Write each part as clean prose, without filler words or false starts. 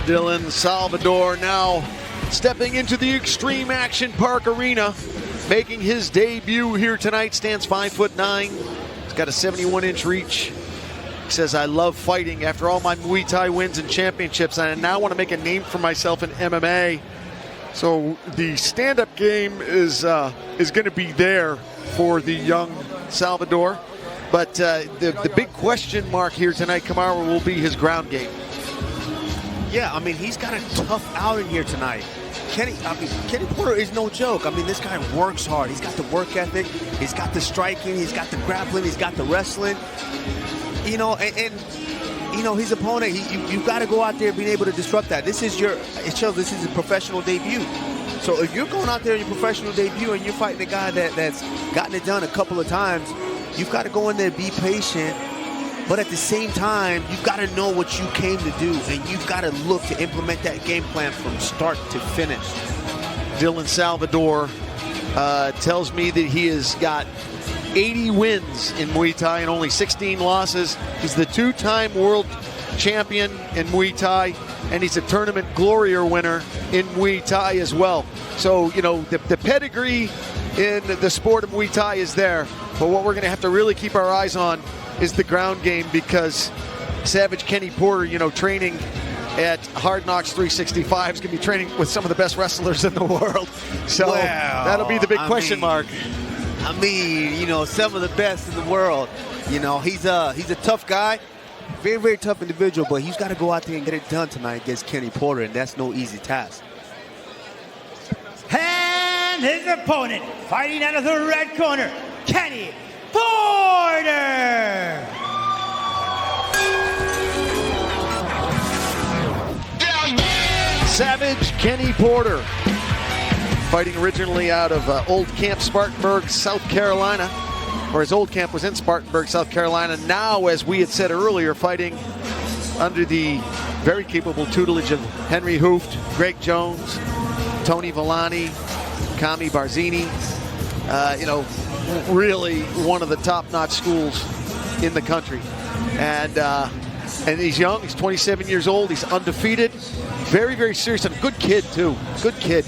Dylan Salvador now stepping into the Extreme Action Park Arena, making his debut here tonight. Stands 5'9". He's got a 71-inch reach. He says, "I love fighting. After all my Muay Thai wins and championships, I now want to make a name for myself in MMA." So the stand-up game is going to be there for the young Salvador. But the big question mark here tonight, Kamaru, will be his ground game. Yeah, I mean, he's got a tough outing here tonight. Kenny Porter is no joke. I mean, this guy works hard. He's got the work ethic. He's got the striking. He's got the grappling. He's got the wrestling. You know, and you know, his opponent, you've got to go out there being able to disrupt that. It shows this is a professional debut. So if you're going out there in your professional debut and you're fighting a guy that's gotten it done a couple of times, you've got to go in there, be patient. But at the same time, you've got to know what you came to do, and you've got to look to implement that game plan from start to finish. Dylan Salvador tells me that he has got 80 wins in Muay Thai and only 16 losses. He's the two-time world champion in Muay Thai, and he's a tournament Gloria winner in Muay Thai as well. So, you know, the pedigree in the sport of Muay Thai is there, but what we're going to have to really keep our eyes on is the ground game, because Savage Kenny Porter, you know, training at Hard Knocks 365 is going to be training with some of the best wrestlers in the world. So that'll be the big question mark. I mean, you know, some of the best in the world. You know, he's a tough guy, very, very tough individual, but he's got to go out there and get it done tonight against Kenny Porter, and that's no easy task. And his opponent, fighting out of the red corner, Kenny Porter! Savage Kenny Porter, fighting originally out of Old Camp Spartanburg, South Carolina, or his old camp was in Spartanburg, South Carolina. Now, as we had said earlier, fighting under the very capable tutelage of Henry Hooft, Greg Jones, Tony Villani, Kami Barzini. You know, really one of the top-notch schools in the country. And he's young. He's 27 years old. He's undefeated. Very, very serious, and a good kid, too. Good kid.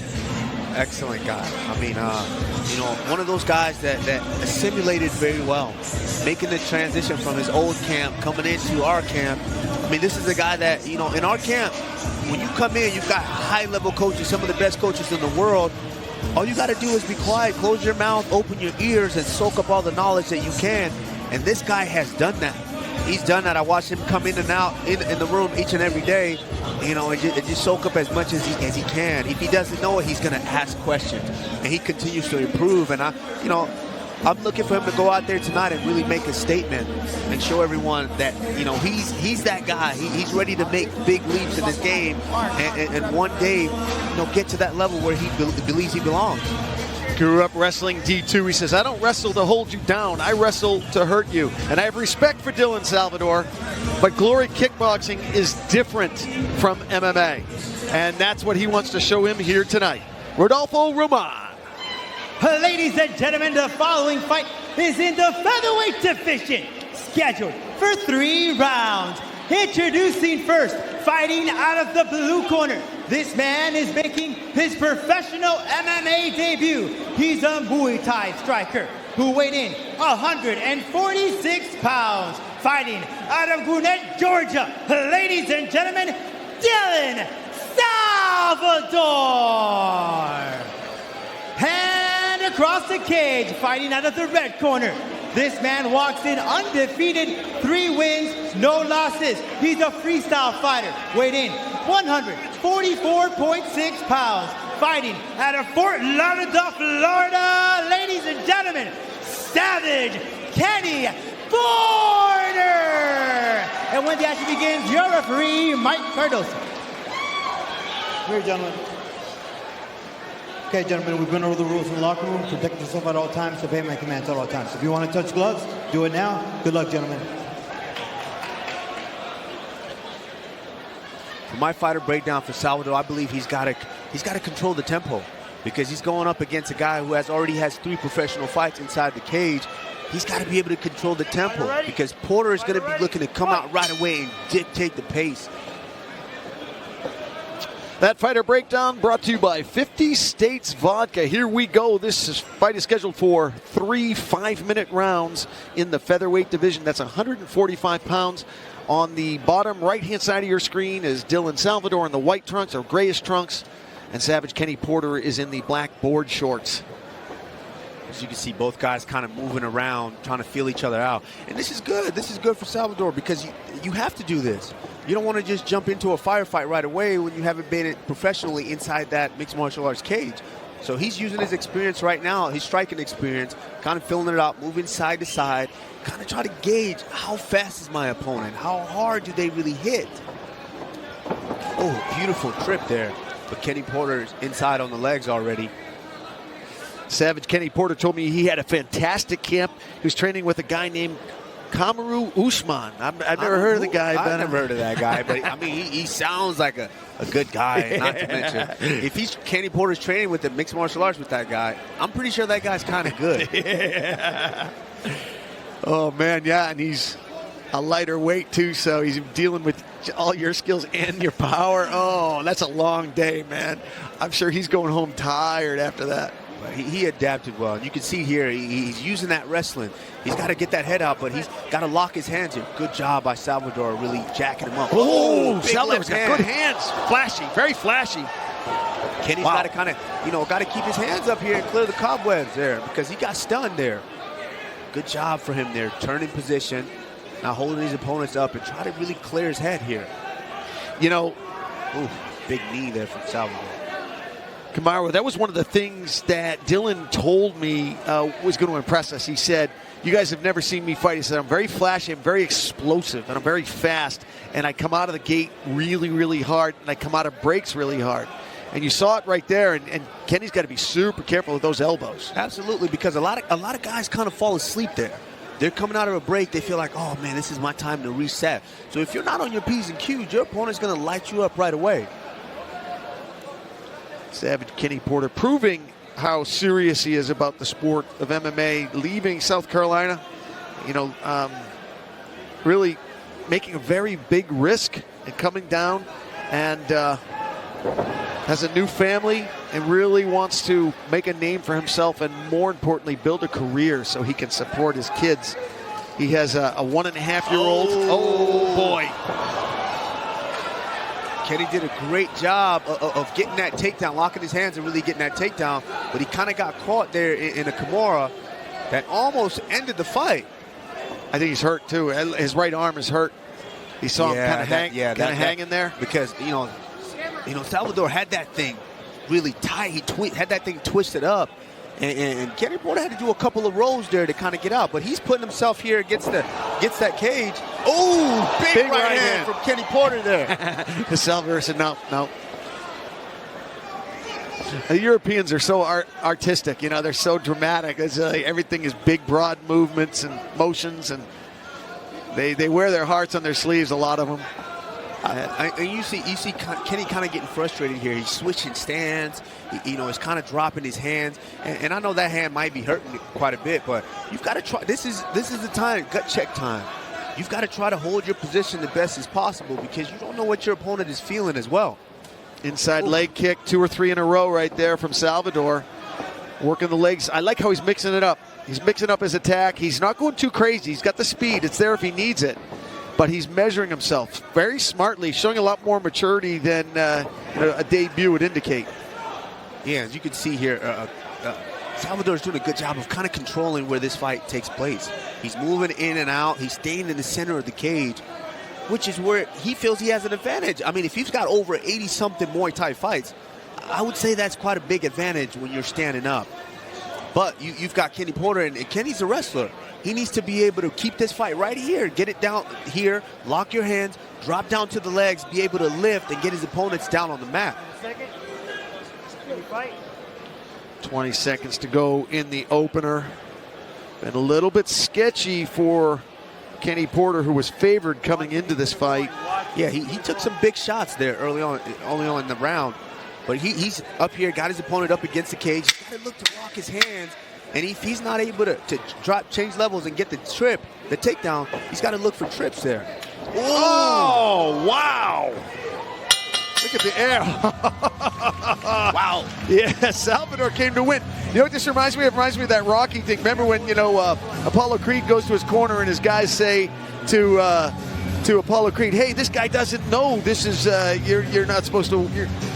Excellent guy. I mean, you know, one of those guys that assimilated very well, making the transition from his old camp, coming into our camp. I mean, this is a guy that, you know, in our camp, when you come in, you've got high-level coaches, some of the best coaches in the world. All you got to do is be quiet, close your mouth, open your ears, and soak up all the knowledge that you can. And this guy has done that. He's done that. I watch him come in and out in the room each and every day, you know, and just soak up as much as he can. If he doesn't know it, he's going to ask questions. And he continues to improve. And, you know, I'm looking for him to go out there tonight and really make a statement and show everyone that, you know, he's that guy. He's ready to make big leaps in this game and one day, you know, get to that level where he believes he belongs. Grew up wrestling D2. He says, "I don't wrestle to hold you down. I wrestle to hurt you." And I have respect for Dylan Salvador, but Glory Kickboxing is different from MMA. And that's what he wants to show him here tonight. Rodolfo Roman. Ladies and gentlemen, the following fight is in the featherweight division, scheduled for 3 rounds. Introducing first, fighting out of the blue corner. This man is making his professional MMA debut. He's a Muay Thai striker who weighed in 146 pounds. Fighting out of Gwinnett, Georgia. Ladies and gentlemen, Dylan Salvador. And across the cage, fighting out of the red corner. This man walks in undefeated, 3 wins, no losses. He's a freestyle fighter, weighed in 144.6 pounds, fighting out of Fort Lauderdale, Florida. Ladies and gentlemen, Savage Kenny Porter. And when the action begins, your referee, Mike Cardoso. Here, gentlemen. Okay, gentlemen, we've been over the rules in the locker room. Protect yourself at all times, obey my commands at all times. If you want to touch gloves, do it now. Good luck, gentlemen. For my fighter breakdown for Salvador, I believe he's got to control the tempo, because he's going up against a guy who already has 3 professional fights inside the cage. He's got to be able to control the tempo, because Porter is going to be looking to come out right away and dictate the pace. That fighter breakdown brought to you by 50 States Vodka. Here we go. Fight is scheduled for 3 5-minute rounds in the featherweight division. That's 145 pounds. On the bottom right-hand side of your screen is Dylan Salvador in the white trunks or grayish trunks, and Savage Kenny Porter is in the black board shorts. As you can see, both guys kind of moving around, trying to feel each other out. And this is good. This is good for Salvador because you have to do this. You don't want to just jump into a firefight right away when you haven't been professionally inside that mixed martial arts cage. So he's using his experience right now, his striking experience, kind of filling it out, moving side to side, kind of try to gauge how fast is my opponent, how hard do they really hit. Oh, beautiful trip there. But Kenny Porter's inside on the legs already. Savage Kenny Porter told me he had a fantastic camp. He was training with a guy named Kamaru Usman. I've never heard of the guy. I've never heard of that guy, but I mean, he sounds like a good guy. Not to mention, if Kenny Porter's training with the mixed martial arts with that guy, I'm pretty sure that guy's kind of good. Yeah. Oh man, yeah, and he's a lighter weight too, so he's dealing with all your skills and your power. Oh, that's a long day, man. I'm sure he's going home tired after that. He adapted well. You can see here he's using that wrestling. He's got to get that head out, but he's got to lock his hands here. Good job by Salvador, really jacking him up. Oh, Salvador's got good hands. Flashy, very flashy. Kenny's got to kind of, got to keep his hands up here and clear the cobwebs there because he got stunned there. Good job for him there, turning position, now holding his opponents up and try to really clear his head here. Big knee there from Salvador. Kamaru, that was one of the things that Dylan told me was going to impress us. He said, you guys have never seen me fight. He said, I'm very flashy, I'm very explosive, and I'm very fast, and I come out of the gate really, really hard, and I come out of breaks really hard. And you saw it right there, and Kenny's got to be super careful with those elbows. Absolutely, because a lot of guys kind of fall asleep there. They're coming out of a break, they feel like, oh man, this is my time to reset. So if you're not on your P's and Q's, your opponent's going to light you up right away. Savage Kenny Porter proving how serious he is about the sport of MMA, leaving South Carolina, really making a very big risk and coming down, and has a new family and really wants to make a name for himself and, more importantly, build a career so he can support his kids. He has a 1.5-year-old. Oh boy. Kenny did a great job of getting that takedown, locking his hands and really getting that takedown, but he kind of got caught there in a Kimura that almost ended the fight. I think he's hurt too. His right arm is hurt. He saw him kind of hanging there. Because, Salvador had that thing really tight. He had that thing twisted up. And Kenny Porter had to do a couple of rows there to kind of get out. But he's putting himself here against that cage. Oh, big right hand from Kenny Porter there. Salvador said, no. The Europeans are so artistic. They're so dramatic. It's like everything is big, broad movements and motions. And they wear their hearts on their sleeves, a lot of them. And you see Kenny kind of getting frustrated here. He's switching stands. He's kind of dropping his hands. And I know that hand might be hurting quite a bit, but you've got to try. This is the time, gut check time. You've got to try to hold your position the best as possible because you don't know what your opponent is feeling as well. Inside leg kick, 2 or 3 in a row right there from Salvador. Working the legs. I like how he's mixing it up. He's mixing up his attack. He's not going too crazy. He's got the speed. It's there if he needs it. But he's measuring himself very smartly, showing a lot more maturity than a debut would indicate. Yeah, as you can see here, Salvador's doing a good job of kind of controlling where this fight takes place. He's moving in and out. He's staying in the center of the cage, which is where he feels he has an advantage. I mean, if he's got over 80-something Muay Thai fights, I would say that's quite a big advantage when you're standing up. But you've got Kenny Porter, and Kenny's a wrestler. He needs to be able to keep this fight right here. Get it down here, lock your hands, drop down to the legs, be able to lift and get his opponents down on the mat. 20 seconds to go in the opener. Been a little bit sketchy for Kenny Porter, who was favored coming into this fight. Yeah, he took some big shots there early on in the round. But he's up here, got his opponent up against the cage. He's got to look to lock his hands. And if he's not able to change levels and get the takedown, he's got to look for trips there. Oh, wow. Look at the air. Wow. Yeah, Salvador came to win. You know what this reminds me of? It reminds me of that Rocky thing. Remember when, Apollo Creed goes to his corner and his guys say to Apollo Creed, hey, this guy doesn't know this is, you're not supposed to,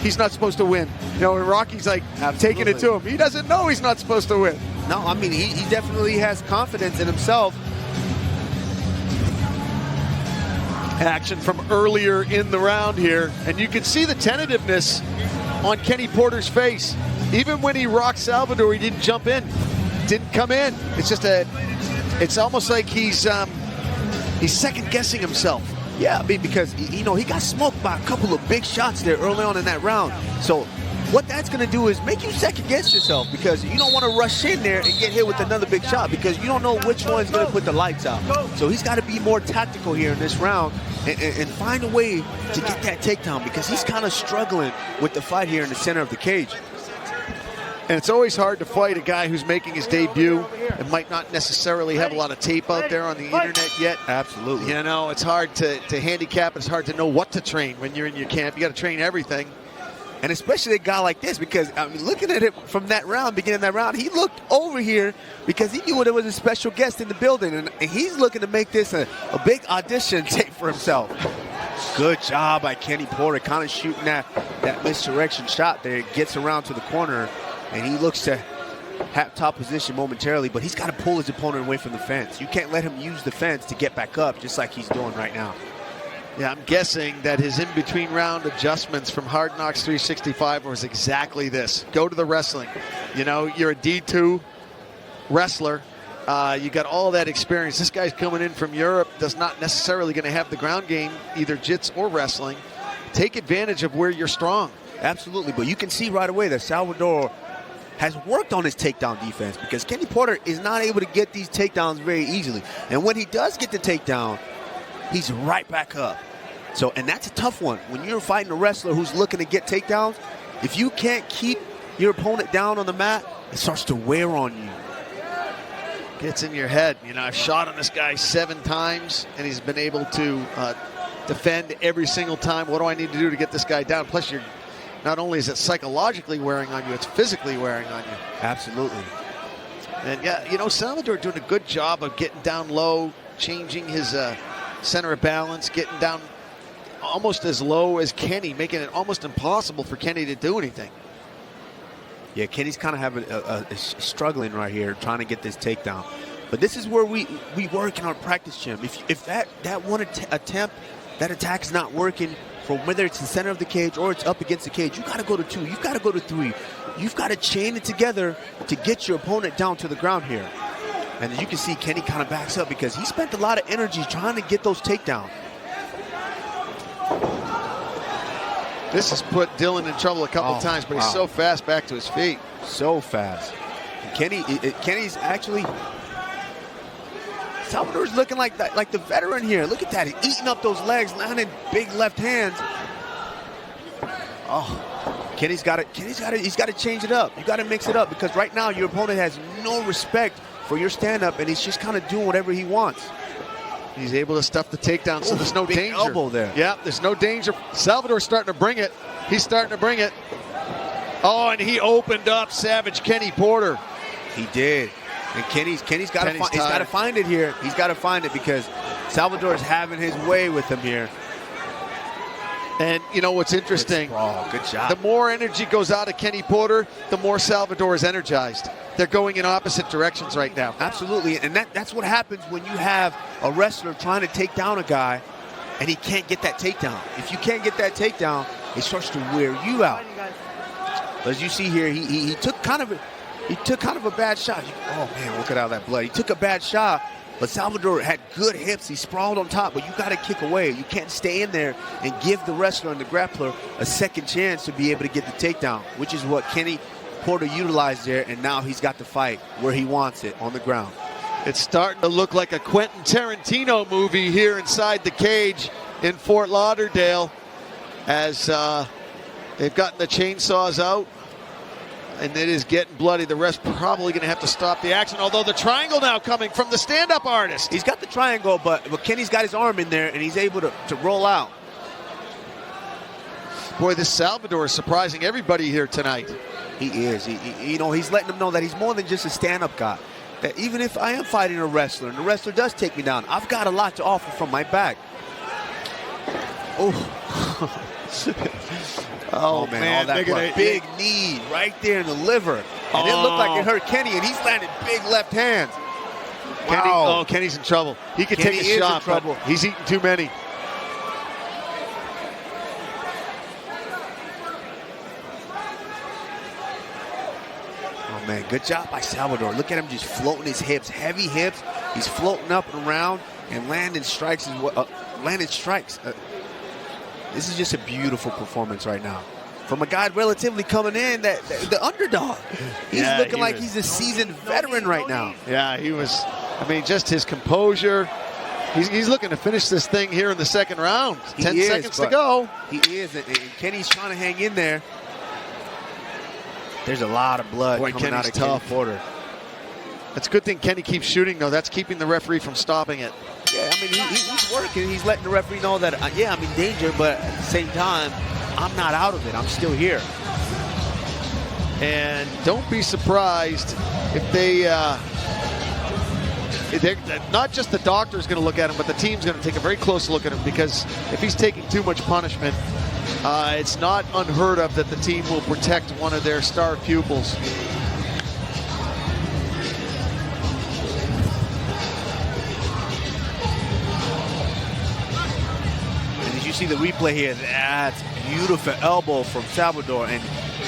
he's not supposed to win. And Rocky's like taking it to him. He doesn't know he's not supposed to win. No, I mean, he definitely has confidence in himself. Action from earlier in the round here, and you can see the tentativeness on Kenny Porter's face. Even when he rocked Salvador, he didn't jump in, didn't come in. It's almost like he's second guessing himself. Yeah, I mean, because he got smoked by a couple of big shots there early on in that round. So what that's going to do is make you second guess yourself, because you don't want to rush in there and get hit with another big shot, because you don't know which one's going to put the lights out. So he's got to be more tactical here in this round and find a way to get that takedown, because he's kind of struggling with the fight here in the center of the cage. And it's always hard to fight a guy who's making his debut and might not necessarily have a lot of tape out there on the internet yet. Absolutely. It's hard to handicap. It's hard to know what to train when you're in your camp. You got to train everything. And especially a guy like this, because, I mean, looking at it from that round, beginning that round, he looked over here because he knew there was a special guest in the building, and he's looking to make this a big audition tape for himself. Good job by Kenny Porter, kind of shooting that misdirection shot there. It gets around to the corner, and he looks to have top position momentarily, but he's got to pull his opponent away from the fence. You can't let him use the fence to get back up, just like he's doing right now. Yeah, I'm guessing that his in-between round adjustments from Hard Knocks 365 was exactly this. Go to the wrestling. You're a D2 wrestler. You got all that experience. This guy's coming in from Europe, does not necessarily going to have the ground game, either jits or wrestling. Take advantage of where you're strong. Absolutely, but you can see right away that Salvador has worked on his takedown defense, because Kenny Porter is not able to get these takedowns very easily. And when he does get the takedown, he's right back up. So, and that's a tough one. When you're fighting a wrestler who's looking to get takedowns, if you can't keep your opponent down on the mat, it starts to wear on you. Gets in your head. I've shot on this guy 7 times, and he's been able to defend every single time. What do I need to do to get this guy down? Plus, not only is it psychologically wearing on you, it's physically wearing on you. Absolutely. And yeah, Salvador doing a good job of getting down low, changing his center of balance, getting down almost as low as Kenny, making it almost impossible for Kenny to do anything. Yeah, Kenny's kind of having struggling right here, trying to get this takedown. But this is where we work in our practice gym. If that one attempt, that attack's not working, from whether it's the center of the cage or it's up against the cage, you got to go to 2. You've got to go to 3. You've got to chain it together to get your opponent down to the ground here. And as you can see, Kenny kind of backs up because he spent a lot of energy trying to get those takedowns. This has put Dylan in trouble a couple times, but he's so fast back to his feet. So fast. And Kenny's actually... Salvador's looking like the veteran here. Look at that. He's eating up those legs, landing big left hands. Oh, he's got to change it up. You got to mix it up, because right now your opponent has no respect for your stand-up, and he's just kind of doing whatever he wants. He's able to stuff the takedown, so there's no big danger. Elbow there. Yeah, there's no danger. Salvador's starting to bring it. He's starting to bring it. Oh, and he opened up savage Kenny Porter. He did. And Kenny's got to find it here. He's got to find it, because Salvador's having his way with him here. And you know what's interesting? Good job. The more energy goes out of Kenny Porter, the more Salvador is energized. They're going in opposite directions right now. Absolutely, and that's what happens when you have a wrestler trying to take down a guy and he can't get that takedown. If you can't get that takedown, it starts to wear you out. As you see here, he took kind of a bad shot. Oh man, look at all that blood. He took a bad shot, but Salvador had good hips. He sprawled on top, but you got to kick away. You can't stay in there and give the wrestler and the grappler a second chance to be able to get the takedown, which is what Kenny Porter utilized there, and now he's got the fight where he wants it, on the ground. It's starting to look like a Quentin Tarantino movie here inside the cage in Fort Lauderdale, as they've gotten the chainsaws out, and it is getting bloody. The rest probably going to have to stop the action, although the triangle now coming from the stand-up artist. He's got the triangle, but Kenny's got his arm in there, and he's able to roll out. Boy, this Salvador is surprising everybody here tonight. He is. He's letting them know that he's more than just a stand-up guy. That even if I am fighting a wrestler and the wrestler does take me down, I've got a lot to offer from my back. Oh. Oh man, all that big knee right there in the liver. And it looked like it hurt Kenny, and he's landing big left hands. Wow. Kenny's in trouble. He could take a shot, but he's eating too many. Oh man, good job by Salvador. Look at him just floating his hips, heavy hips. He's floating up and around and landing strikes. This is just a beautiful performance right now from a guy relatively coming in, the underdog. He's looking like he's a seasoned veteran right now. Yeah, he was. I mean, just his composure. He's looking to finish this thing here in the second round. 10 seconds to go. He is, and Kenny's trying to hang in there. There's a lot of blood coming out of Kenny Porter. It's a good thing Kenny keeps shooting, though. That's keeping the referee from stopping it. Yeah, I mean, he's working. He's letting the referee know that, yeah, I'm in danger, but at the same time, I'm not out of it. I'm still here. And don't be surprised if they're not just the doctor's going to look at him, but the team's going to take a very close look at him, because if he's taking too much punishment, it's not unheard of that the team will protect one of their star pupils. See the replay here. That's beautiful elbow from Salvador, and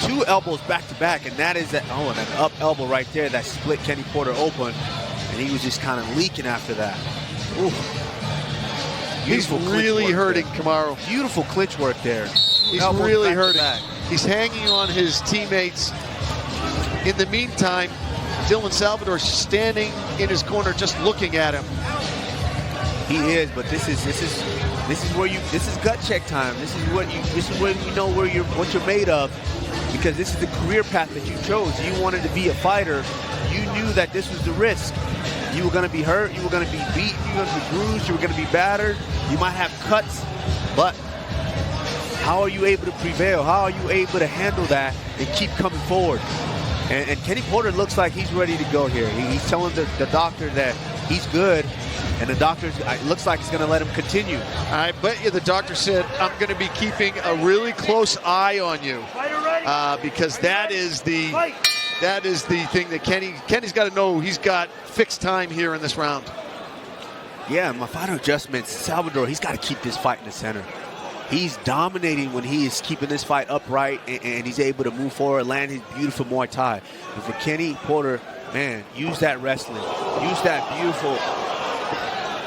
2 elbows back to back, and that is an up elbow right there that split Kenny Porter open, and he was just kind of leaking after that. Ooh. He's really hurting Kamaru. Beautiful clinch work there. He's really hurting. He's hanging on his teammates. In the meantime, Dylan Salvador standing in his corner just looking at him. He is, but this is gut check time. This is where you know what you're made of, because this is the career path that you chose. You wanted to be a fighter. You knew that this was the risk. You were going to be hurt. You were going to be beat. You were going to be bruised. You were going to be battered. You might have cuts, but how are you able to prevail? How are you able to handle that and keep coming forward? And Kenny Porter looks like he's ready to go here. He's telling the doctor that he's good. And the doctor looks like he's going to let him continue. I bet you the doctor said, I'm going to be keeping a really close eye on you, because that is the thing that Kenny's got to know. He's got fixed time here in this round. Yeah, my fighter adjustments. Salvador, he's got to keep this fight in the center. He's dominating when he is keeping this fight upright, and he's able to move forward, land his beautiful Muay Thai. And for Kenny Porter, man, use that wrestling. Use that beautiful...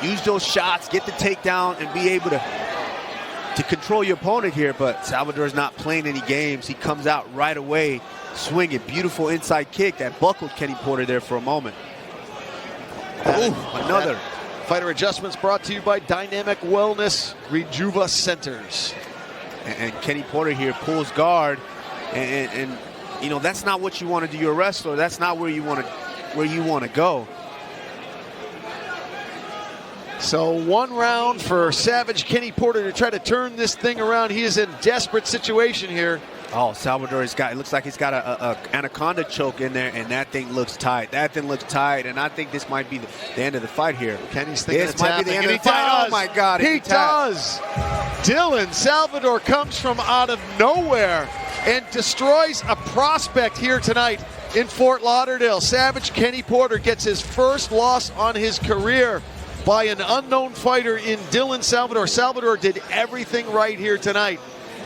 Use those shots, get the takedown, and be able to control your opponent here. But Salvador's not playing any games. He comes out right away, swinging. Beautiful inside kick that buckled Kenny Porter there for a moment. Ooh, another. Fighter adjustments brought to you by Dynamic Wellness Rejuva Centers. And Kenny Porter here pulls guard, and you know, that's not what you want to do. You're a wrestler. That's not where you want to go. So 1 round for Savage Kenny Porter to try to turn this thing around. He is in a desperate situation here. Oh, Salvador it looks like he's got a anaconda choke in there, and that thing looks tight. That thing looks tight, and I think this might be the end of the fight here. Kenny's thinking this might be the end of the fight. Oh my God, he does. Dylan Salvador comes from out of nowhere and destroys a prospect here tonight in Fort Lauderdale. Savage Kenny Porter gets his first loss on his career by an unknown fighter in Dylan Salvador. Salvador did everything right here tonight.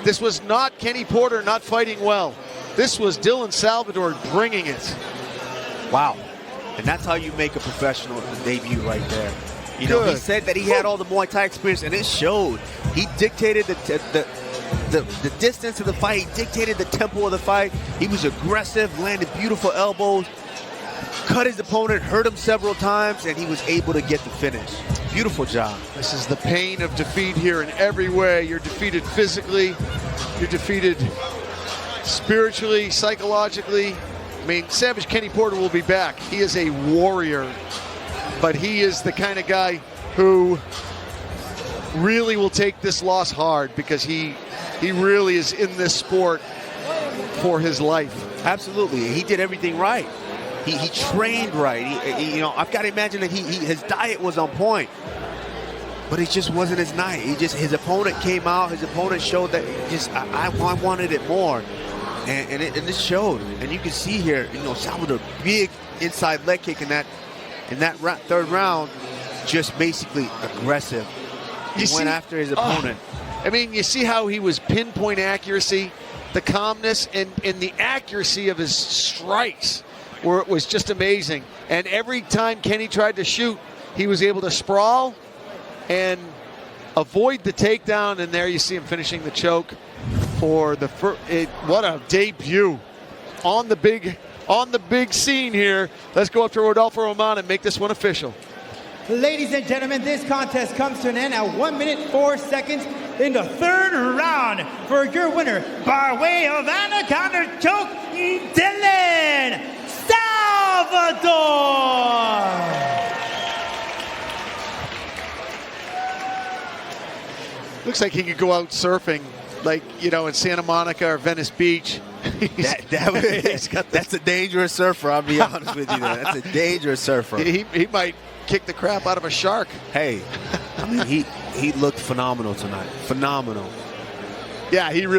This was not Kenny Porter not fighting well. This was Dylan Salvador bringing it. Wow. And that's how you make a professional debut right there. You know, he said that he had all the Muay Thai experience, and it showed. He dictated the distance of the fight. He dictated the tempo of the fight. He was aggressive, landed beautiful elbows, cut his opponent, hurt him several times, and he was able to get the finish. Beautiful job. This is the pain of defeat here in every way. You're defeated physically. You're defeated spiritually, psychologically. I mean, Savage Kenny Porter will be back. He is a warrior, but he is the kind of guy who really will take this loss hard, because he he really is in this sport for his life. Absolutely. He did everything right. He trained right. You know, I've got to imagine that his diet was on point. But it just wasn't his night. His opponent came out. His opponent showed that I wanted it more. And it showed. And you can see here, you know, Salvador, big inside leg kick in that third round, just basically aggressive. He went after his opponent. I mean, you see how he was pinpoint accuracy, the calmness, and the accuracy of his strikes, where it was just amazing. And every time Kenny tried to shoot, he was able to sprawl and avoid the takedown. And there you see him finishing the choke for the first. What a debut on the big scene here. Let's go up to Rodolfo Roman and make this one official. Ladies and gentlemen, this contest comes to an end at 1 minute 4 seconds in the third round. For your winner, by way of anaconda choke, Dylan Salvador. Looks like he could go out surfing, like, you know, in Santa Monica or Venice Beach. That's a dangerous surfer, I'll be honest with you. That's a dangerous surfer. He might kick the crap out of a shark. Hey, I mean, he looked phenomenal tonight. Phenomenal. Yeah, he really